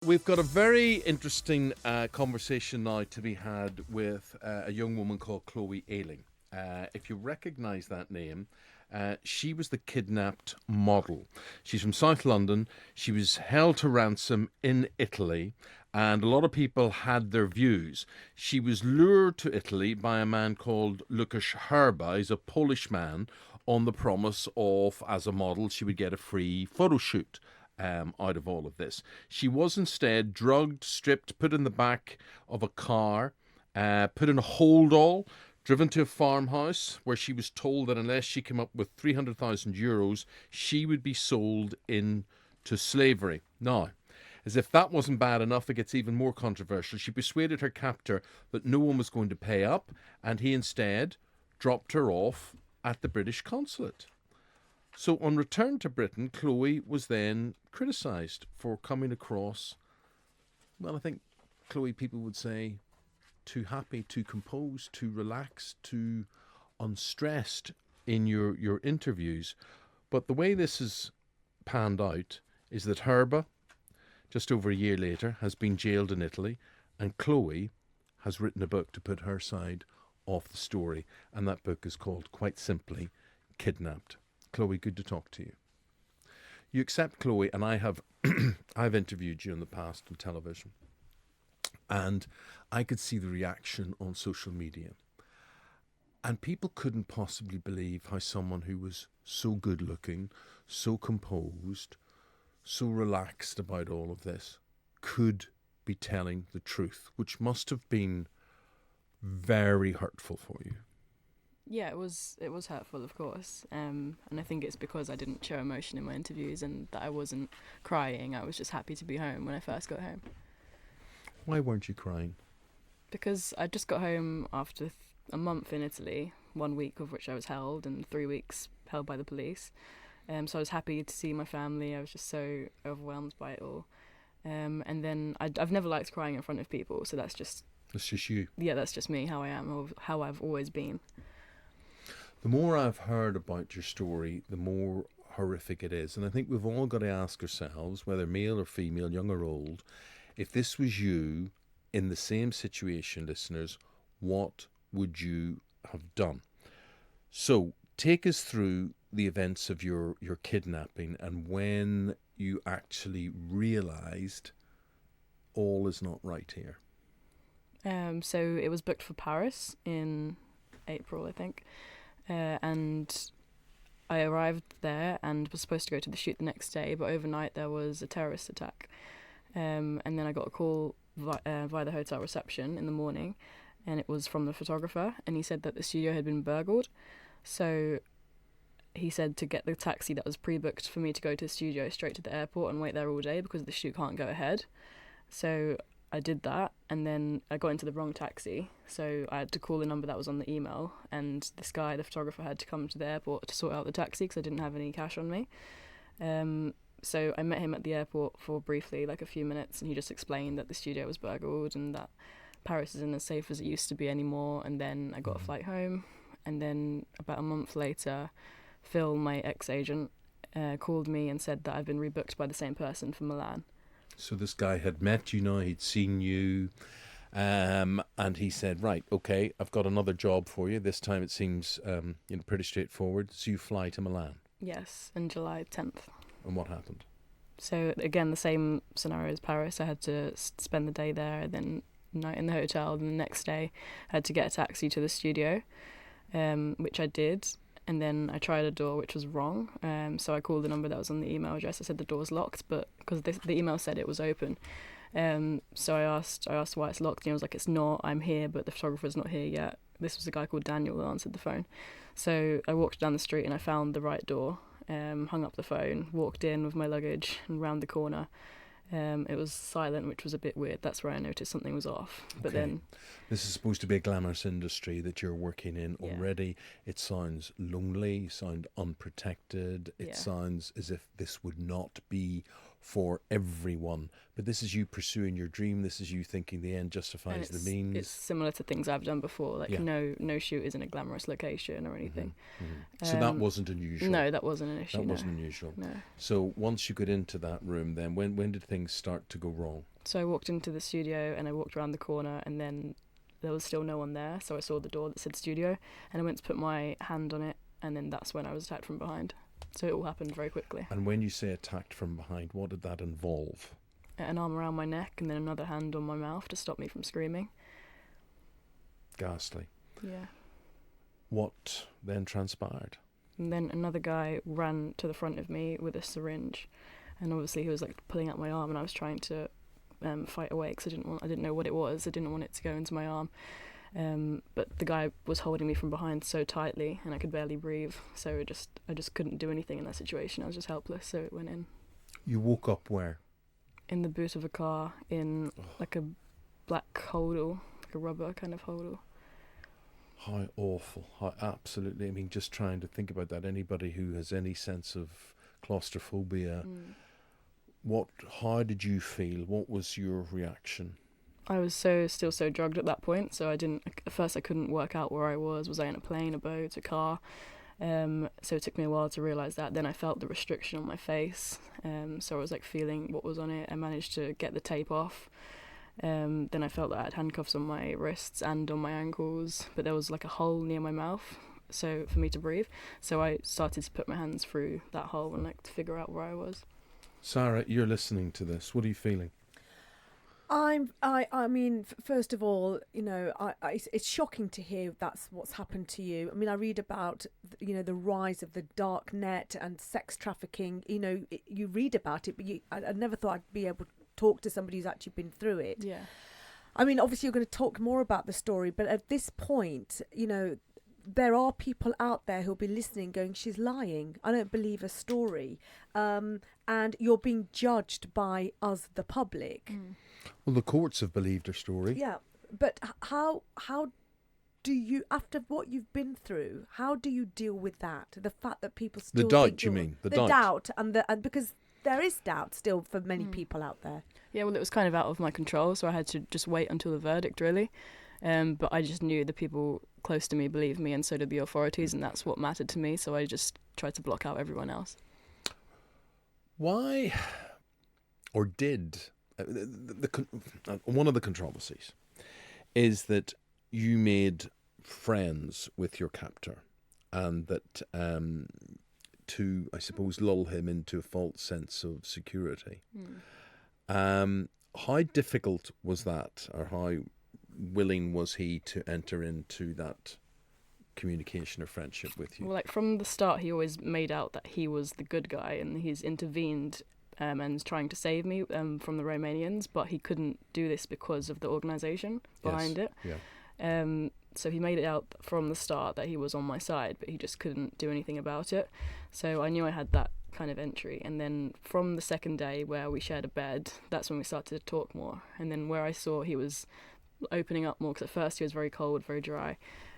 We've got a very interesting conversation now to be had with a young woman called Chloe Ayling. If you recognise that name, she was the kidnapped model. She's from South London. She was held to ransom in Italy, and a lot of people had their views. She was lured to Italy by a man called Lukasz Herba. He's a Polish man on the promise of, as a model, she would get a free photo shoot. Out of all of this, she was instead drugged, stripped, put in the back of a car, put in a hold all, driven to a farmhouse where she was told that unless she came up with €300,000, she would be sold into slavery. Now, as if that wasn't bad enough, it gets even more controversial. She persuaded her captor that no one was going to pay up, and he instead dropped her off at the British consulate. So on return to Britain, Chloe was then criticised for coming across, well, I think, Chloe, people would say, too happy, too composed, too relaxed, too unstressed in your interviews. But the way this has panned out is that Herba, just over a year later, has been jailed in Italy, and Chloe has written a book to put her side of the story, and that book is called, quite simply, Kidnapped. Chloe, good to talk to you. You accept, Chloe, and I have I've interviewed you in the past on television, and I could see the reaction on social media. And people couldn't possibly believe how someone who was so good looking, so composed, so relaxed about all of this could be telling the truth, which must have been very hurtful for you. Yeah, it was hurtful, of course, and I think it's because I didn't show emotion in my interviews and that I wasn't crying. I was just happy to be home when I first got home. Why weren't you crying? Because I just got home after a month in Italy, 1 week of which I was held and 3 weeks held by the police. So I was happy to see my family. I was just so overwhelmed by it all. And then I've never liked crying in front of people, so that's just you. Yeah, that's just me, how I am, or how I've always been. The more I've heard about your story, the more horrific it is. And I think we've all got to ask ourselves, whether male or female, young or old, if this was you in the same situation, listeners, what would you have done? So take us through the events of your kidnapping and when you actually realised all is not right here. So it was booked for Paris in April, I think. And I arrived there and was supposed to go to the shoot the next day, but overnight there was a terrorist attack. And then I got a call via the hotel reception in the morning, and it was from the photographer, and he said that the studio had been burgled. So he said to get the taxi that was pre-booked for me to go to the studio straight to the airport and wait there all day because the shoot can't go ahead. So I did that, and then I got into the wrong taxi, so I had to call the number that was on the email, and this guy, the photographer, had to come to the airport to sort out the taxi because I didn't have any cash on me. So I met him at the airport for briefly, like a few minutes, and he just explained that the studio was burgled and that Paris isn't as safe as it used to be anymore, and then I got a flight home, and then about a month later, Phil, my ex-agent, called me and said that I've been rebooked by the same person for Milan. So this guy had met you now, he'd seen you, and he said, right, okay, I've got another job for you. This time it seems pretty straightforward. So you fly to Milan. Yes, on July 10th. And what happened? So again, the same scenario as Paris. I had to spend the day there, then night in the hotel, and the next day I had to get a taxi to the studio, which I did. And then I tried a door which was wrong, so I called the number that was on the email address. I said the door's locked, but because the email said it was open, so I asked why it's locked, and he was like, it's not, I'm here, but the photographer's not here yet. This was a guy called Daniel that answered the phone. So I walked down the street and I found the right door, hung up the phone, walked in with my luggage, and round the corner. It was silent, which was a bit weird. That's where I noticed something was off. But then, this is supposed to be a glamorous industry that you're working in already. It sounds lonely, you sound unprotected. It sounds as if this would not be for everyone. But this is you pursuing your dream. This is you thinking the end justifies the means. It's similar to things I've done before. Like, Yeah. no shoot is in a glamorous location or anything. So that wasn't unusual. No, that wasn't an issue. That wasn't unusual. No. So once you got into that room, then when did things start to go wrong? So I walked into the studio and I walked around the corner, and then there was still no one there. So I saw the door that said studio, and I went to put my hand on it, and then that's when I was attacked from behind. So it all happened very quickly. And when you say attacked from behind, what did that involve? An arm around my neck and then another hand on my mouth to stop me from screaming. Ghastly. Yeah. What then transpired? And then another guy ran to the front of me with a syringe, and obviously he was like pulling out my arm, and I was trying to fight away because I didn't know what it was. I didn't want it to go into my arm. But the guy was holding me from behind so tightly, and I could barely breathe. So I just couldn't do anything in that situation. I was just helpless. So it went in. You woke up where? In the boot of a car, in like a black hodl, like a rubber kind of hodl. How awful. How absolutely. I mean, just trying to think about that. Anybody who has any sense of claustrophobia, how did you feel? What was your reaction? I was still so drugged at that point, so at first I couldn't work out where I was. Was I in a plane, a boat, a car? So it took me a while to realise that. Then I felt the restriction on my face, so I was like feeling what was on it. I managed to get the tape off. Then I felt that I had handcuffs on my wrists and on my ankles, but there was like a hole near my mouth, so for me to breathe. So I started to put my hands through that hole and like to figure out where I was. Saira, you're listening to this. What are you feeling? I mean, first of all, you know, it's shocking to hear that's what's happened to you. I mean, I read about, you know, the rise of the dark net and sex trafficking. You know, you read about it, but I never thought I'd be able to talk to somebody who's actually been through it. Yeah. I mean, obviously you're going to talk more about the story, but at this point, you know, there are people out there who'll be listening going, she's lying. I don't believe her story. And you're being judged by us, the public. Well, the courts have believed her story. Yeah, but how do you, after what you've been through, how do you deal with that? The fact that people still The doubt, think you you're- mean? The the doubt. and because there is doubt still for many people out there. Yeah, well, it was kind of out of my control, so I had to just wait until the verdict, really. But I just knew the people close to me believed me, and so did the authorities, and that's what mattered to me, so I just tried to block out everyone else. Why, or did, one of the controversies is that you made friends with your captor, and that to, I suppose, lull him into a false sense of security. How difficult was that, or how willing was he to enter into that communication or friendship with you? Well, like from the start, he always made out that he was the good guy, and he's intervened and is trying to save me from the Romanians, but he couldn't do this because of the organisation behind it. Yeah. So he made it out from the start that he was on my side, but he just couldn't do anything about it. So I knew I had that kind of entry. And then from the second day where we shared a bed, that's when we started to talk more. And then where I saw he was opening up more, because at first he was very cold, very dry.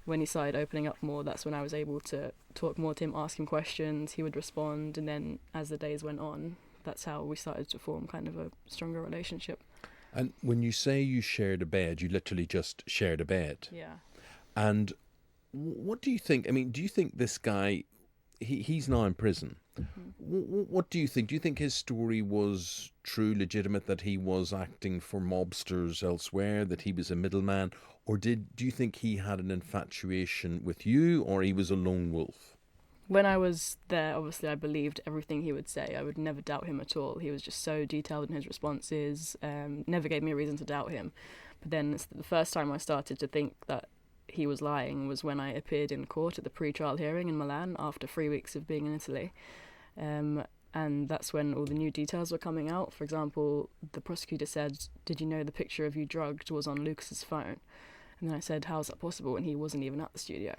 When he started opening up more, that's when I was able to talk more to him, ask him questions, he would respond. And then as the days went on, that's how we started to form kind of a stronger relationship. And when you say you shared a bed, you literally just shared a bed. Yeah. And what do you think? I mean, do you think this guy, he's now in prison? What do you think? Do you think his story was true, legitimate, that he was acting for mobsters elsewhere, that he was a middleman? Or do you think he had an infatuation with you, or he was a lone wolf? When I was there, obviously I believed everything he would say. I would never doubt him at all. He was just so detailed in his responses, never gave me a reason to doubt him. But then the first time I started to think that he was lying was when I appeared in court at the pre-trial hearing in Milan after 3 weeks of being in Italy. And that's when all the new details were coming out. For example, the prosecutor said, "Did you know the picture of you drugged was on Lucas's phone?" And then I said, "How's that possible?" And he wasn't even at the studio.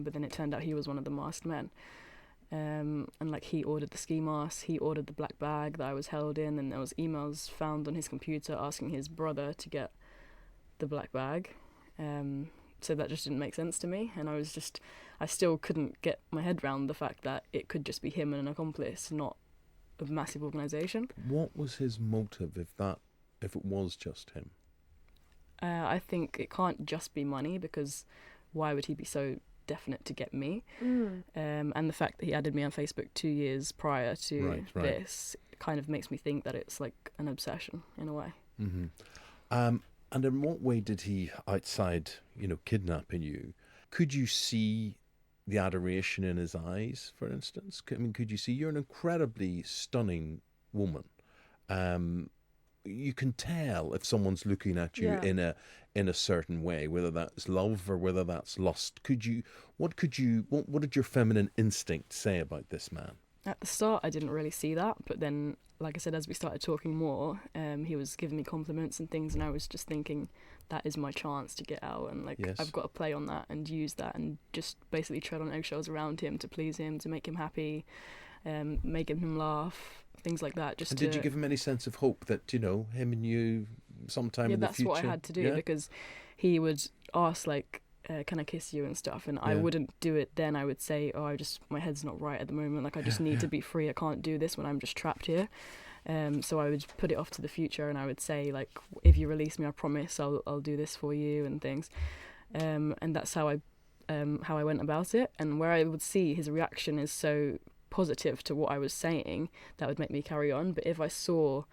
But then it turned out he was one of the masked men. And like he ordered the ski mask, he ordered the black bag that I was held in, and there was emails found on his computer asking his brother to get the black bag. So that just didn't make sense to me, and I still couldn't get my head around the fact that it could just be him and an accomplice, not a massive organisation. What was his motive, if it was just him? I think it can't just be money, because why would he be so definite to get me? And the fact that he added me on Facebook 2 years prior to this kind of makes me think that it's like an obsession in a way. And in what way did he, outside, kidnapping you, could you see the adoration in his eyes, for instance? I mean, could you see, you're an incredibly stunning woman. You can tell if someone's looking at you in a certain way, whether that's love or whether that's lust. What did your feminine instinct say about this man? At the start, I didn't really see that, but then, like I said, as we started talking more, he was giving me compliments and things, and I was just thinking, that is my chance to get out, and I've got to play on that and use that, and just basically tread on eggshells around him to please him, to make him happy, making him laugh, things like that. And did you give him any sense of hope that, him and you sometime in the future? Yeah, that's what I had to do, because he would ask, can I kiss you and stuff, and I wouldn't do it then. I would say, my head's not right at the moment, I just need to be free, I can't do this when I'm just trapped here. So I would put it off to the future, and I would say, if you release me, I promise I'll do this for you and things. And that's how I went about it. And where I would see his reaction is so positive to what I was saying, that would make me carry on. But if I saw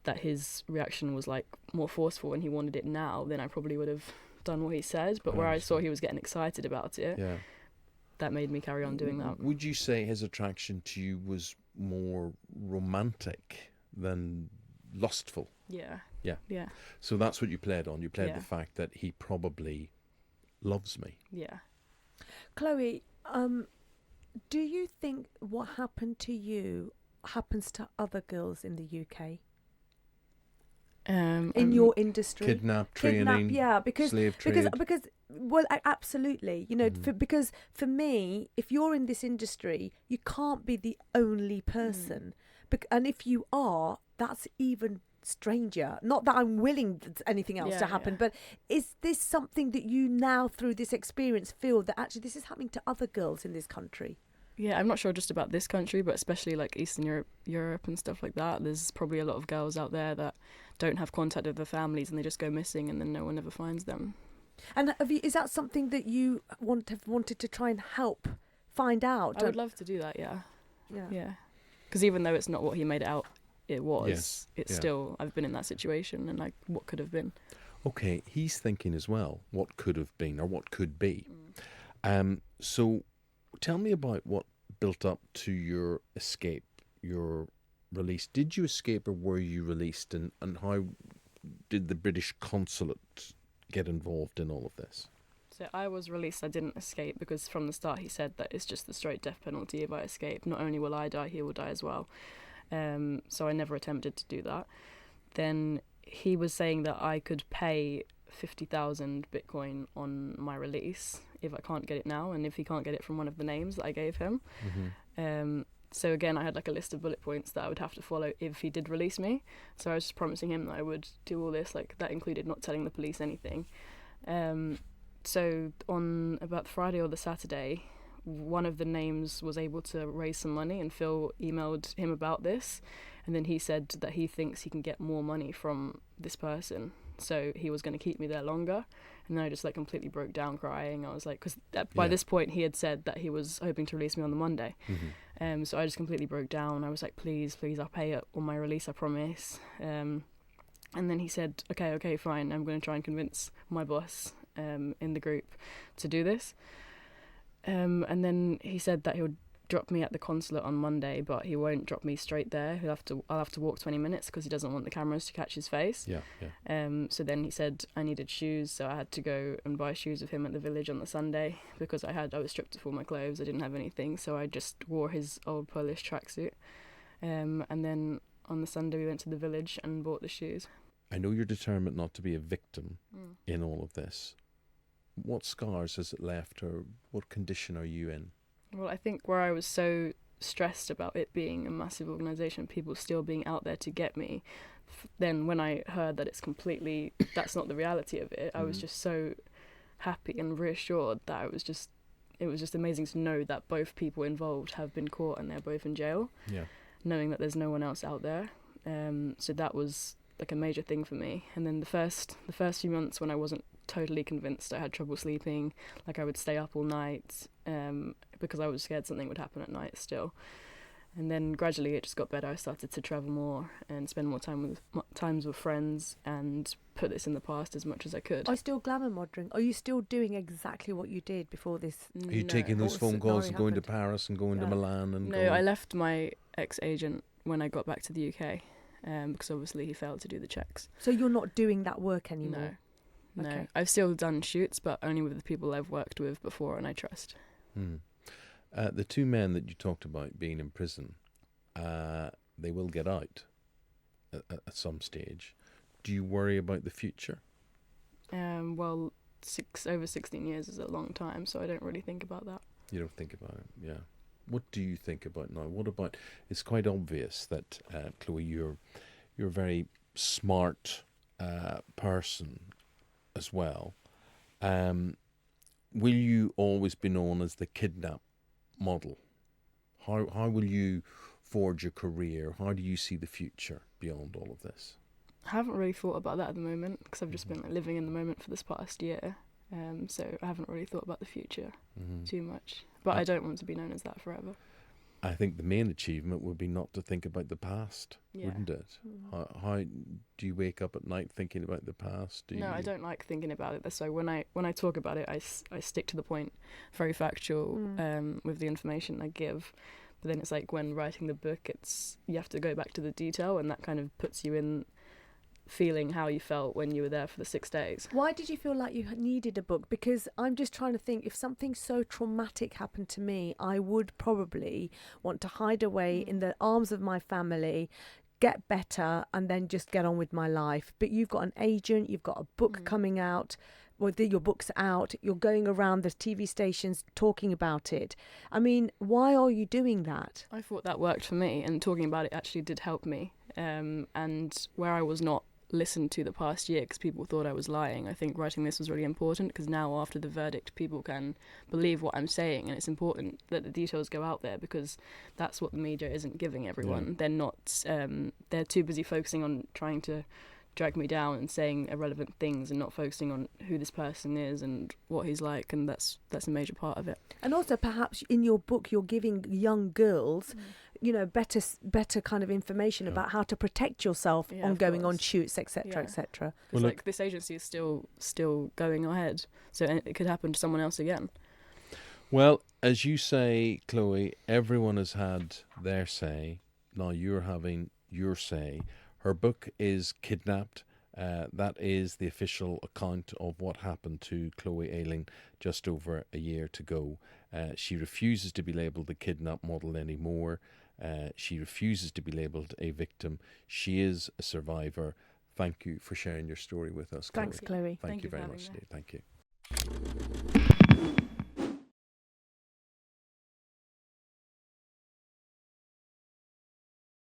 that his reaction was more forceful and he wanted it now, then I probably would have done what he said. But where I saw he was getting excited about it, that made me carry on doing that. Would you say his attraction to you was more romantic than lustful? Yeah. So that's what you played on. You played the fact that he probably loves me. Yeah. Chloe, do you think what happened to you happens to other girls in the UK? In your industry, training, because slave trade. because absolutely, because for me, if you're in this industry, you can't be the only person, and if you are, that's even stranger. Not that I'm willing anything else to happen, but is this something that you now, through this experience, feel that actually this is happening to other girls in this country? Yeah, I'm not sure just about this country, but especially Eastern Europe and stuff like that. There's probably a lot of girls out there that don't have contact with their families, and they just go missing, and then no one ever finds them. And is that something that you have wanted to try and help find out? I would love to do that. Yeah. Because even though it's not what he made it out, it's still, I've been in that situation, and what could have been. Okay, he's thinking as well, what could have been or what could be. So tell me about what built up to your escape, your release. Did you escape, or were you released, and how did the British consulate get involved in all of this? So I was released. I didn't escape, because from the start he said that it's just the straight death penalty if I escape. Not only will I die, he will die as well. So I never attempted to do that. Then he was saying that I could pay 50,000 Bitcoin on my release if I can't get it now, and if he can't get it from one of the names that I gave him. So again, I had a list of bullet points that I would have to follow if he did release me. So I was just promising him that I would do all this. That included not telling the police anything. So on about the Friday or the Saturday, one of the names was able to raise some money, and Phil emailed him about this, and then he said that he thinks he can get more money from this person, so he was going to keep me there longer. And then I just completely broke down crying. I was because by this point he had said that he was hoping to release me on the Monday. So I just completely broke down. I was please, I'll pay it on my release, I promise. And then he said, okay, fine, I'm going to try and convince my boss in the group to do this. And then he said that he would drop me at the consulate on Monday, but he won't drop me straight there. I'll have to walk 20 minutes because he doesn't want the cameras to catch his face. So then he said I needed shoes, so I had to go and buy shoes with him at the village on the Sunday, because I was stripped of all my clothes. I didn't have anything, so I just wore his old Polish tracksuit. And then on the Sunday we went to the village and bought the shoes. I know you're determined not to be a victim in all of this. What scars has it left, or what condition are you in? Well, I think where I was so stressed about it being a massive organisation, people still being out there to get me, then when I heard that that's not the reality of it, I was just so happy and reassured that it was just amazing to know that both people involved have been caught and they're both in jail. knowing that there's no one else out there. So that was like a major thing for me. And then the first few months when I wasn't totally convinced, I had trouble sleeping. Like I would stay up all night because I was scared something would happen at night still. And then gradually it just got better. I started to travel more and spend more times with friends and put this in the past as much as I could. Are you still glamour modelling? Are you still doing exactly what you did before this? Are you taking those phone calls and going to happened? Paris and going to Milan and No, going? I left my ex-agent when I got back to the UK because obviously he failed to do the checks. So you're not doing that work anymore? No. Okay. I've still done shoots, but only with the people I've worked with before and I trust. The two men that you talked about being in prison, they will get out at some stage. Do you worry about the future? Well, over 16 years is a long time, so I don't really think about that. You don't think about it, yeah. What do you think about now? What about? It's quite obvious that Chloe, you're a very smart person as well. Will you always be known as the kidnap model? How will you forge your career? How do you see the future beyond all of this? I haven't really thought about that at the moment because I've just been living in the moment for this past year. So I haven't really thought about the future too much. But I don't want to be known as that forever. I think the main achievement would be not to think about the past, wouldn't it? How do you wake up at night thinking about the past? No, I don't like thinking about it. So when I talk about it, I stick to the point, very factual with the information I give. But then it's like when writing the book, you have to go back to the detail, and that kind of puts you in feeling how you felt when you were there for the 6 days. Why did you feel like you needed a book? Because I'm just trying to think, if something so traumatic happened to me, I would probably want to hide away in the arms of my family, get better, and then just get on with my life. But you've got an agent, you've got a book coming out, well, your book's out, you're going around the TV stations talking about it. I mean, why are you doing that? I thought that worked for me, and talking about it actually did help me. And where I was not listened to the past year because people thought I was lying, I think writing this was really important, because now after the verdict people can believe what I'm saying, and it's important that the details go out there because that's what the media isn't giving everyone. They're not they're too busy focusing on trying to drag me down and saying irrelevant things and not focusing on who this person is and what he's like, and that's a major part of it. And also perhaps in your book you're giving young girls better kind of information about how to protect yourself on going on shoots, etc., etc. Because like this agency is still going ahead, so it could happen to someone else again. Well, as you say, Chloe, everyone has had their say. Now you're having your say. Her book is Kidnapped. That is the official account of what happened to Chloe Ayling just over a year to go. She refuses to be labelled the kidnap model anymore. She refuses to be labelled a victim. She is a survivor. Thank you for sharing your story with us, Chloe. Thanks, Chloe. Thank you very much indeed. Thank you.